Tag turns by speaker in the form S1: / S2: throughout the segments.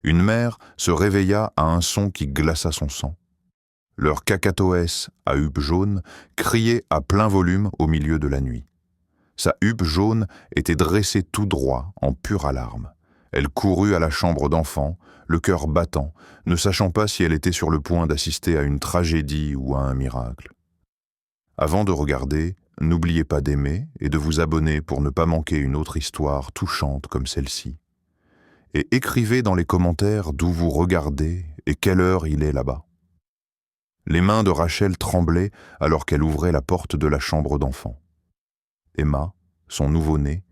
S1: Une mère se réveilla à un son qui glaça son sang. Leur cacatoès à huppe jaune criait à plein volume au milieu de la nuit. Sa huppe jaune était dressée tout droit, en pure alarme. Elle courut à la chambre d'enfant, le cœur battant, ne sachant pas si elle était sur le point d'assister à une tragédie ou à un miracle. Avant de regarder, n'oubliez pas d'aimer et de vous abonner pour ne pas manquer une autre histoire touchante comme celle-ci. Et écrivez dans les commentaires d'où vous regardez et quelle heure il est là-bas. Les mains de Rachel tremblaient alors qu'elle ouvrait la porte de la chambre d'enfant. Emma, son nouveau-né,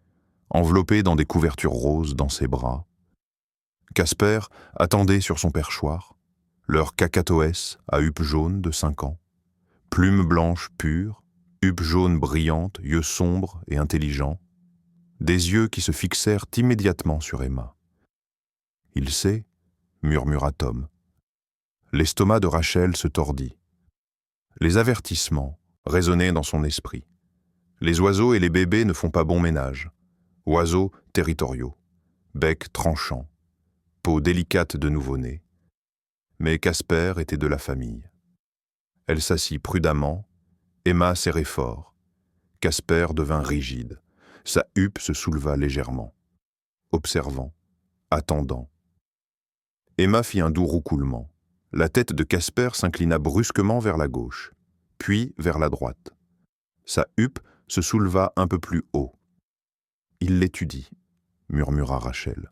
S1: enveloppé dans des couvertures roses dans ses bras. Casper attendait sur son perchoir, leur cacatoès à huppe jaune de 5 ans, plume blanche pure, huppe jaune brillante, yeux sombres et intelligents, des yeux qui se fixèrent immédiatement sur Emma. « Il sait » murmura Tom. L'estomac de Rachel se tordit. Les avertissements résonnaient dans son esprit. Les oiseaux et les bébés ne font pas bon ménage. Oiseaux territoriaux, bec tranchant, peau délicate de nouveau-né. Mais Casper était de la famille. Elle s'assit prudemment, Emma serrait fort. Casper devint rigide. Sa huppe se souleva légèrement. Observant, attendant. Emma fit un doux roucoulement. La tête de Casper s'inclina brusquement vers la gauche, puis vers la droite. Sa huppe se souleva un peu plus haut. « Il l'étudie », murmura Rachel.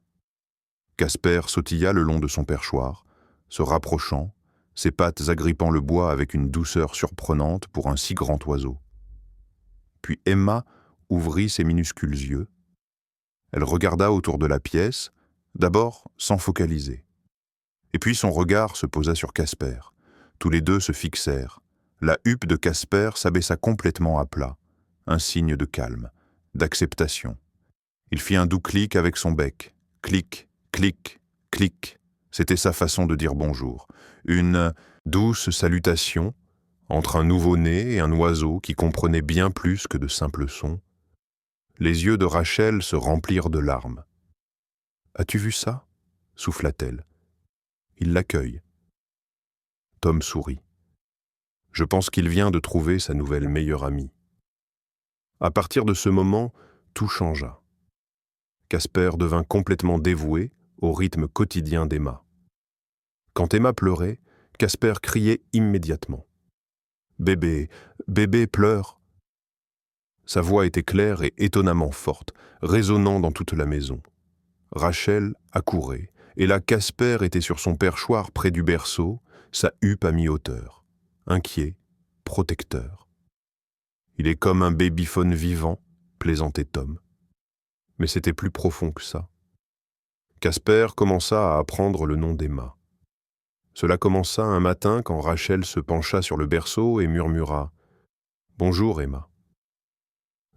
S1: Casper sautilla le long de son perchoir, se rapprochant, ses pattes agrippant le bois avec une douceur surprenante pour un si grand oiseau. Puis Emma ouvrit ses minuscules yeux. Elle regarda autour de la pièce, d'abord sans focaliser. Et puis son regard se posa sur Casper. Tous les deux se fixèrent. La huppe de Casper s'abaissa complètement à plat, un signe de calme, d'acceptation. Il fit un doux clic avec son bec. Clic, clic, clic. C'était sa façon de dire bonjour. Une douce salutation entre un nouveau-né et un oiseau qui comprenait bien plus que de simples sons. Les yeux de Rachel se remplirent de larmes. « As-tu vu ça ?» souffla-t-elle. « Il l'accueille. » Tom sourit. « Je pense qu'il vient de trouver sa nouvelle meilleure amie. » À partir de ce moment, tout changea. Casper devint complètement dévoué au rythme quotidien d'Emma. Quand Emma pleurait, Casper criait immédiatement. « Bébé, bébé pleure !» Sa voix était claire et étonnamment forte, résonnant dans toute la maison. Rachel accourait, et là Casper était sur son perchoir près du berceau, sa huppe à mi-hauteur, inquiet, protecteur. « Il est comme un babyphone vivant », plaisantait Tom. Mais c'était plus profond que ça. Casper commença à apprendre le nom d'Emma. Cela commença un matin quand Rachel se pencha sur le berceau et murmura « Bonjour Emma ».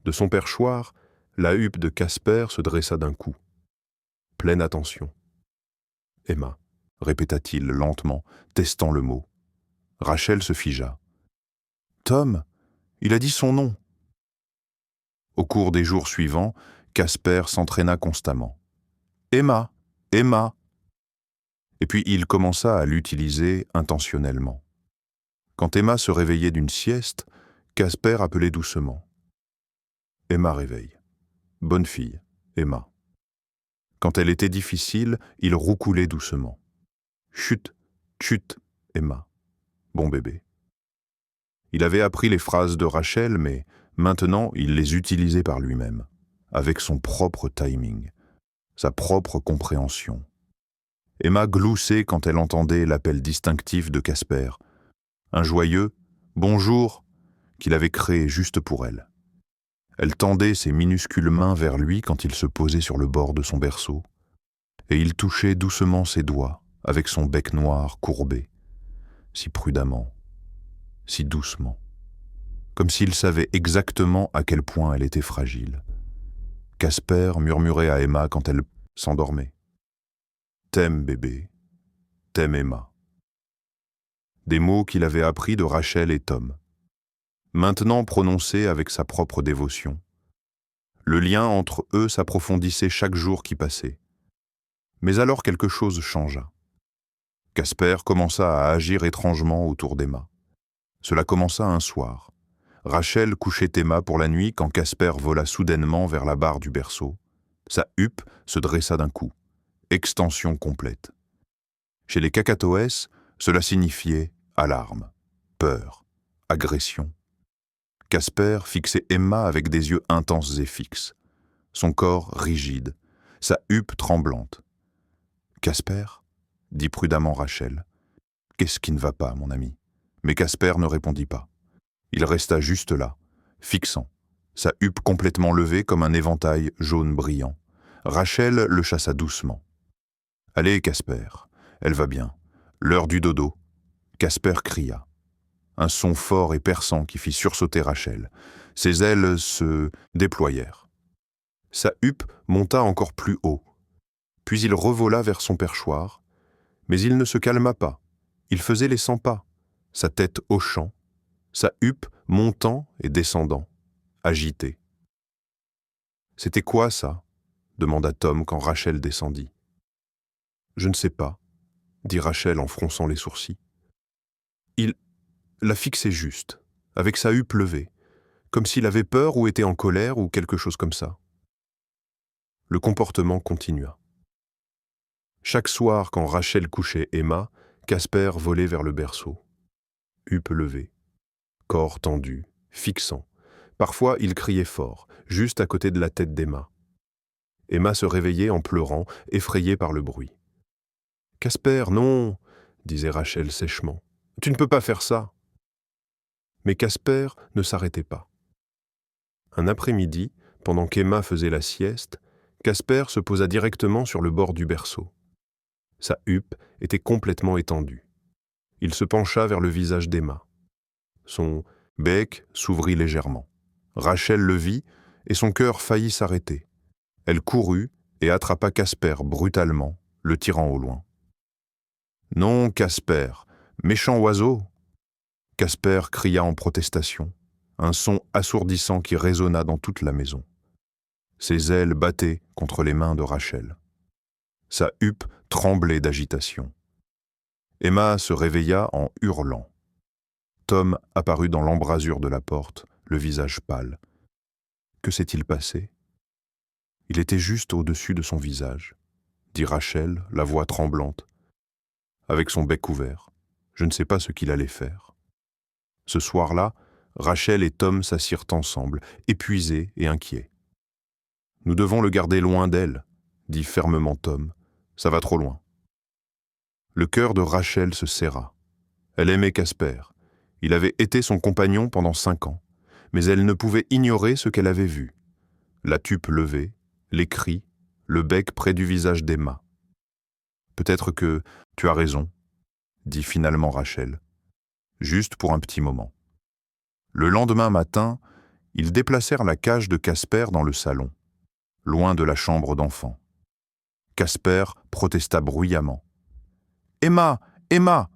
S1: De son perchoir, la huppe de Casper se dressa d'un coup. Pleine attention. « Emma », répéta-t-il lentement, testant le mot. Rachel se figea. « Tom, il a dit son nom !» Au cours des jours suivants, Casper s'entraîna constamment. « Emma, Emma !» Et puis il commença à l'utiliser intentionnellement. Quand Emma se réveillait d'une sieste, Casper appelait doucement. Emma réveille. Bonne fille, Emma. Quand elle était difficile, il roucoulait doucement. Chut, chut, Emma. Bon bébé. Il avait appris les phrases de Rachel, mais maintenant il les utilisait par lui-même, avec son propre timing, sa propre compréhension. Emma gloussait quand elle entendait l'appel distinctif de Casper, un joyeux « bonjour » qu'il avait créé juste pour elle. Elle tendait ses minuscules mains vers lui quand il se posait sur le bord de son berceau, et il touchait doucement ses doigts avec son bec noir courbé, si prudemment, si doucement, comme s'il savait exactement à quel point elle était fragile. Casper murmurait à Emma quand elle s'endormait. « T'aime, bébé, t'aime Emma. » Des mots qu'il avait appris de Rachel et Tom, maintenant prononcés avec sa propre dévotion. Le lien entre eux s'approfondissait chaque jour qui passait. Mais alors quelque chose changea. Casper commença à agir étrangement autour d'Emma. Cela commença un soir. Rachel couchait Emma pour la nuit quand Casper vola soudainement vers la barre du berceau. Sa huppe se dressa d'un coup. Extension complète. Chez les Kakatoès, cela signifiait alarme, peur, agression. Casper fixait Emma avec des yeux intenses et fixes, son corps rigide, sa huppe tremblante. « Casper ?» dit prudemment Rachel. « Qu'est-ce qui ne va pas, mon ami ?» Mais Casper ne répondit pas. Il resta juste là, fixant, sa huppe complètement levée comme un éventail jaune brillant. Rachel le chassa doucement. « Allez, Casper, elle va bien. L'heure du dodo. » Casper cria. Un son fort et perçant qui fit sursauter Rachel. Ses ailes se déployèrent. Sa huppe monta encore plus haut. Puis il revola vers son perchoir, mais il ne se calma pas. Il faisait les 100 pas, sa tête hochant, sa huppe montant et descendant, agitée. « C'était quoi ça ?» demanda Tom quand Rachel descendit. « Je ne sais pas, » dit Rachel en fronçant les sourcils. Il la fixait juste, avec sa huppe levée, comme s'il avait peur ou était en colère ou quelque chose comme ça. Le comportement continua. Chaque soir, quand Rachel couchait Emma, Casper volait vers le berceau. Huppe levée, corps tendu, fixant. Parfois, il criait fort, juste à côté de la tête d'Emma. Emma se réveillait en pleurant, effrayée par le bruit. « Casper, non !» disait Rachel sèchement. « Tu ne peux pas faire ça !» Mais Casper ne s'arrêtait pas. Un après-midi, pendant qu'Emma faisait la sieste, Casper se posa directement sur le bord du berceau. Sa huppe était complètement étendue. Il se pencha vers le visage d'Emma. Son bec s'ouvrit légèrement. Rachel le vit et son cœur faillit s'arrêter. Elle courut et attrapa Casper brutalement, le tirant au loin. « Non, Casper, méchant oiseau !» Casper cria en protestation, un son assourdissant qui résonna dans toute la maison. Ses ailes battaient contre les mains de Rachel. Sa huppe tremblait d'agitation. Emma se réveilla en hurlant. Tom apparut dans l'embrasure de la porte, le visage pâle. Que s'est-il passé ? Il était juste au-dessus de son visage, dit Rachel, la voix tremblante. Avec son bec ouvert, je ne sais pas ce qu'il allait faire. Ce soir-là, Rachel et Tom s'assirent ensemble, épuisés et inquiets. « Nous devons le garder loin d'elle, » dit fermement Tom. « Ça va trop loin. » Le cœur de Rachel se serra. Elle aimait Casper. Il avait été son compagnon pendant 5 ans, mais elle ne pouvait ignorer ce qu'elle avait vu. La tupe levée, les cris, le bec près du visage d'Emma. « Peut-être que tu as raison, » dit finalement Rachel. Juste pour un petit moment. Le lendemain matin, ils déplacèrent la cage de Casper dans le salon, loin de la chambre d'enfant. Casper protesta bruyamment. « Emma, Emma !»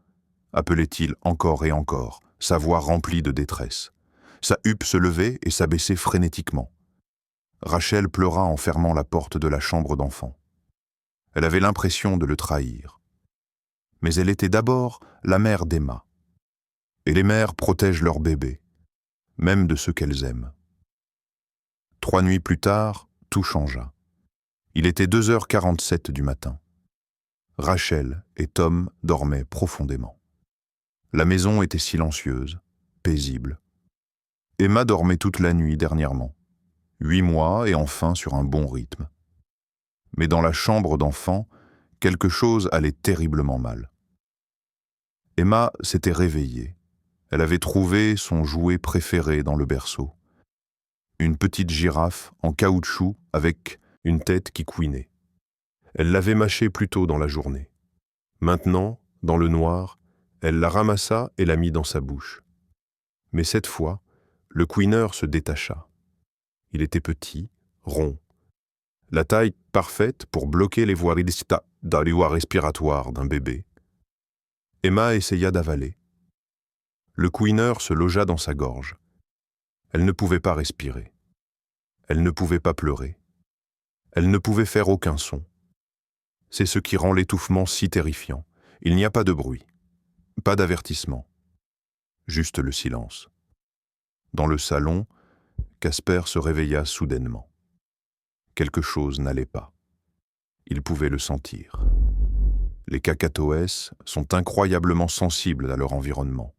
S1: appelait-il encore et encore, sa voix remplie de détresse. Sa huppe se levait et s'abaissait frénétiquement. Rachel pleura en fermant la porte de la chambre d'enfant. Elle avait l'impression de le trahir. Mais elle était d'abord la mère d'Emma. Et les mères protègent leurs bébés, même de ceux qu'elles aiment. 3 nuits plus tard, tout changea. Il était 2h47 du matin. Rachel et Tom dormaient profondément. La maison était silencieuse, paisible. Emma dormait toute la nuit dernièrement. 8 mois et enfin sur un bon rythme. Mais dans la chambre d'enfant, quelque chose allait terriblement mal. Emma s'était réveillée. Elle avait trouvé son jouet préféré dans le berceau. Une petite girafe en caoutchouc avec une tête qui couinait. Elle l'avait mâchée plus tôt dans la journée. Maintenant, dans le noir, elle la ramassa et la mit dans sa bouche. Mais cette fois, le couineur se détacha. Il était petit, rond. La taille parfaite pour bloquer les voies respiratoires d'un bébé. Emma essaya d'avaler. Le couineur se logea dans sa gorge. Elle ne pouvait pas respirer. Elle ne pouvait pas pleurer. Elle ne pouvait faire aucun son. C'est ce qui rend l'étouffement si terrifiant. Il n'y a pas de bruit, pas d'avertissement, juste le silence. Dans le salon, Casper se réveilla soudainement. Quelque chose n'allait pas. Il pouvait le sentir. Les cacatoès sont incroyablement sensibles à leur environnement,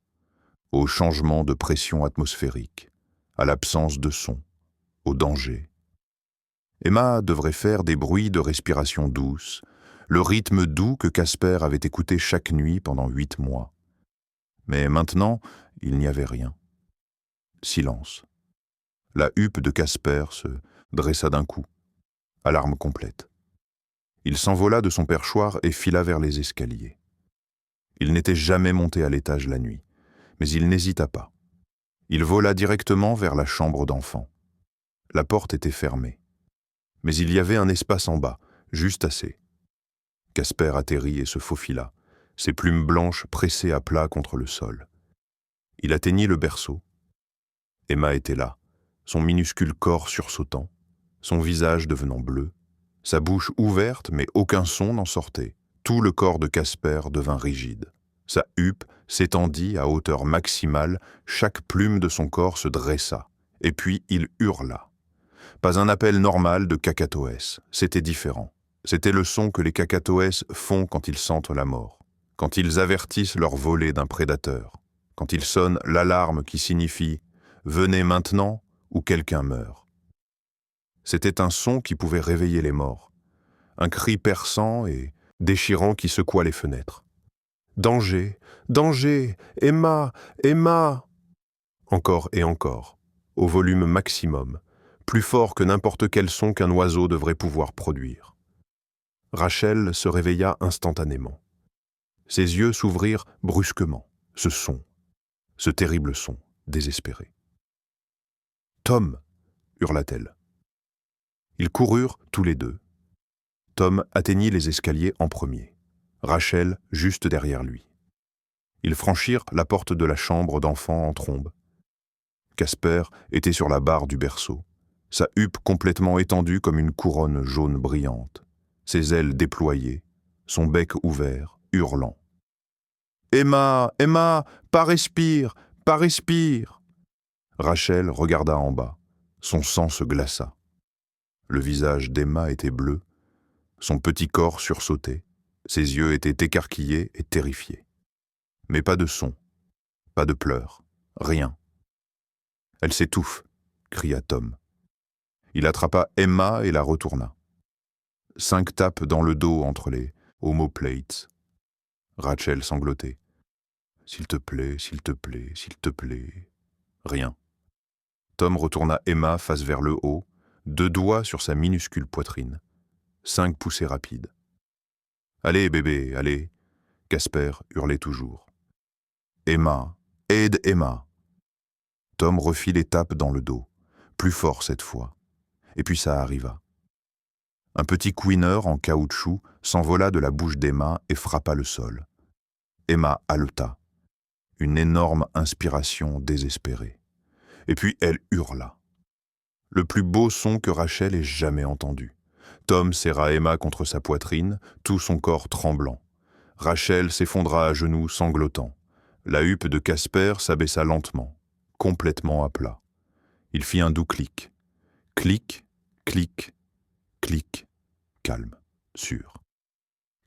S1: aux changements de pression atmosphérique, à l'absence de son, au danger. Emma devrait faire des bruits de respiration douce, le rythme doux que Casper avait écouté chaque nuit pendant 8 mois. Mais maintenant, il n'y avait rien. Silence. La huppe de Casper se dressa d'un coup. Alarme complète. Il s'envola de son perchoir et fila vers les escaliers. Il n'était jamais monté à l'étage la nuit, mais il n'hésita pas. Il vola directement vers la chambre d'enfant. La porte était fermée. Mais il y avait un espace en bas, juste assez. Casper atterrit et se faufila, ses plumes blanches pressées à plat contre le sol. Il atteignit le berceau. Emma était là, son minuscule corps sursautant, son visage devenant bleu, sa bouche ouverte mais aucun son n'en sortait. Tout le corps de Casper devint rigide. Sa huppe s'étendit à hauteur maximale, chaque plume de son corps se dressa, et puis il hurla. Pas un appel normal de cacatoès, c'était différent. C'était le son que les cacatoès font quand ils sentent la mort, quand ils avertissent leur volée d'un prédateur, quand ils sonnent l'alarme qui signifie « Venez maintenant » ou « Quelqu'un meurt ». C'était un son qui pouvait réveiller les morts, un cri perçant et déchirant qui secoua les fenêtres. « Danger, danger, Emma, Emma !» Encore et encore, au volume maximum, plus fort que n'importe quel son qu'un oiseau devrait pouvoir produire. Rachel se réveilla instantanément. Ses yeux s'ouvrirent brusquement. Ce terrible son, désespéré. « Tom !» hurla-t-elle. Ils coururent tous les deux. Tom atteignit les escaliers en premier, Rachel juste derrière lui. Ils franchirent la porte de la chambre d'enfant en trombe. Casper était sur la barre du berceau, sa huppe complètement étendue comme une couronne jaune brillante, ses ailes déployées, son bec ouvert, hurlant. « Emma, Emma, pas respire, pas respire !» Rachel regarda en bas, son sang se glaça. Le visage d'Emma était bleu, son petit corps sursautait, ses yeux étaient écarquillés et terrifiés. Mais pas de son, pas de pleurs, rien. « Elle s'étouffe !» cria Tom. Il attrapa Emma et la retourna. 5 tapes dans le dos entre les omoplates. Rachel sanglotait. « S'il te plaît, s'il te plaît, s'il te plaît. » Rien. Tom retourna Emma face vers le haut, 2 doigts sur sa minuscule poitrine. 5 poussées rapides. « Allez, bébé, allez !» Casper hurlait toujours. « Emma, aide Emma !» Tom refit les tapes dans le dos, plus fort cette fois. Et puis ça arriva. Un petit couineur en caoutchouc s'envola de la bouche d'Emma et frappa le sol. Emma haleta. Une énorme inspiration désespérée. Et puis elle hurla. Le plus beau son que Rachel ait jamais entendu. Tom serra Emma contre sa poitrine, tout son corps tremblant. Rachel s'effondra à genoux, sanglotant. La huppe de Casper s'abaissa lentement, complètement à plat. Il fit un doux clic. Clic, clic, clic, calme, sûr.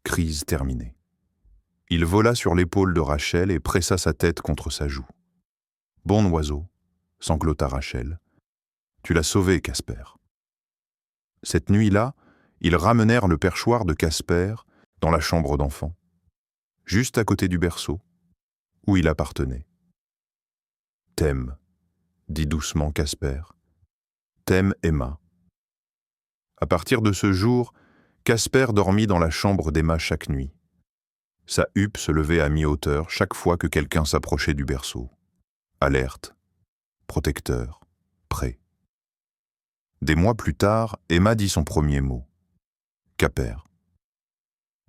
S1: Crise terminée. Il vola sur l'épaule de Rachel et pressa sa tête contre sa joue. « Bon oiseau !» sanglota Rachel. « Tu l'as sauvé, Casper. » Cette nuit-là, ils ramenèrent le perchoir de Casper dans la chambre d'enfant, juste à côté du berceau, où il appartenait. « T'aime », dit doucement Casper. « T'aime Emma. » À partir de ce jour, Casper dormit dans la chambre d'Emma chaque nuit. Sa huppe se levait à mi-hauteur chaque fois que quelqu'un s'approchait du berceau. Alerte, protecteur, prêt. Des mois plus tard, Emma dit son premier mot. Caper.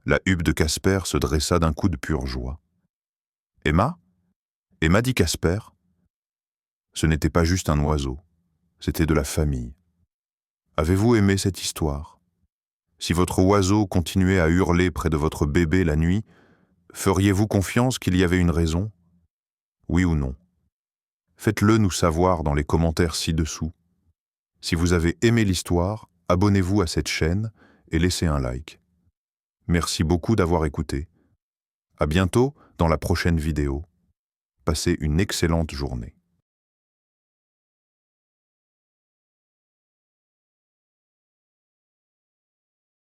S1: La huppe de Casper se dressa d'un coup de pure joie. Emma ? Emma dit Casper. Ce n'était pas juste un oiseau, c'était de la famille. Avez-vous aimé cette histoire ? Si votre oiseau continuait à hurler près de votre bébé la nuit, feriez-vous confiance qu'il y avait une raison? Oui ou non? Faites-le nous savoir dans les commentaires ci-dessous. Si vous avez aimé l'histoire, abonnez-vous à cette chaîne et laissez un like. Merci beaucoup d'avoir écouté. À bientôt dans la prochaine vidéo. Passez une excellente journée.